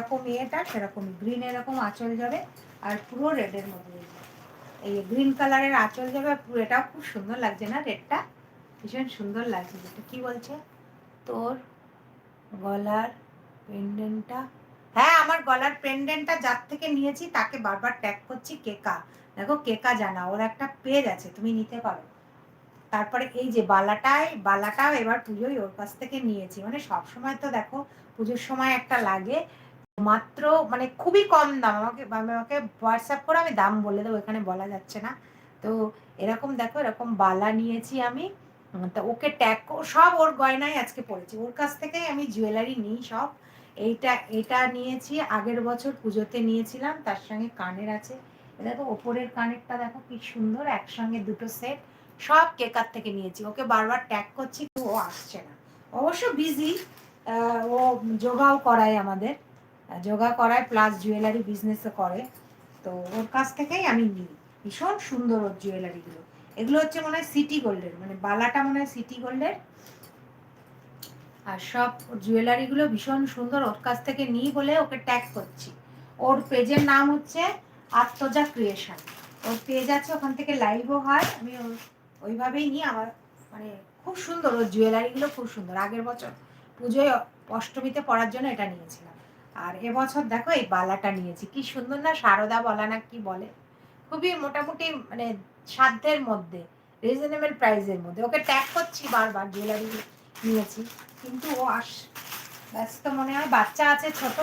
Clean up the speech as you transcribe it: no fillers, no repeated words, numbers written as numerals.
যেরকম এটা সেরকম গ্রিন এরকম আঁচল যাবে, আর পুরো রেডের মধ্যে এই গ্রিন কালারের আঁচল যাবে। পুরো এটাও খুব সুন্দর লাগছে না, রেডটা ভীষণ সুন্দর লাগছে। যেটা কি বলছে তোর গলার পেন্ডেন্টটা, হ্যাঁ আমার গলার পেন্ডেন্টটা যার থেকে নিয়েছি তাকে বারবার ট্যাগ করছি, কেকা। দেখো কেকা জানা, ওর একটা পেজ আছে, তুমি নিতে পারো। তারপরে এই যে বালাটাও এবার পুজোয় ওর কাছ থেকে নিয়েছি। মানে সব সময় তো দেখো পুজোর সময় একটা লাগে, মাত্র মানে খুবই কম দাম। আমাকে হোয়াটসঅ্যাপ করে আমি দাম বলে দেবো, এখানে বলা যাচ্ছে না। তো এরকম দেখো, এরকম বালা নিয়েছি আমি। তা ওকে ট্যাগ সব ওর গয়নাই আজকে পড়েছি, ওর কাছ থেকেই আমি জুয়েলারি নিই সব। এটা নিয়েছি আগের বছর পুজোতে নিয়েছিলাম, তার সঙ্গে কানের আছে। দেখো ওপরের কানেরটা দেখো কি সুন্দর, একসঙ্গে দুটো সেট, সব কেকার থেকে নিয়েছি। ওকে বারবার ট্যাগ করছি, ও আসছে না, অবশ্য বিজি। ও যোগাও করায় আমাদের, যোগা করায় প্লাস জুয়েলারি বিজনেসও করে। তো ওর কাছ থেকেই আমি নিই, ভীষণ সুন্দর ওর জুয়েলারিগুলো। এগুলো হচ্ছে মনে হয় সিটি গোল্ডের, মানে বালাটা মনে হয় সিটি গোল্ডের, আর সব জুয়েলারিগুলো ভীষণ সুন্দর। ওর কাছ থেকে নিই বলে ওকে ট্যাগ করছি। ওর পেজের নাম হচ্ছে আত্মজা ক্রিয়েশন, ওর পেজ আছে, ওখান থেকে লাইভও হয়। আমি ওইভাবেই নিই। আমার মানে খুব সুন্দর ওর জুয়েলারিগুলো, খুব সুন্দর। আগের বছর পুজোয় অষ্টমীতে পরার জন্য এটা নিয়েছিলাম, আর এবছর দেখো এই বালাটা নিয়েছি। কি সুন্দর না, সারদা বলা না কি বলে, খুবই মোটামুটি মানে সাধ্যের মধ্যে, রিজনেবল প্রাইসের মধ্যে। ওকে ট্যাগ করছি বারবার জুয়েলারি নিয়েছি, কিন্তু ও ব্যস্ত মনে হয়, বাচ্চা আছে ছোট,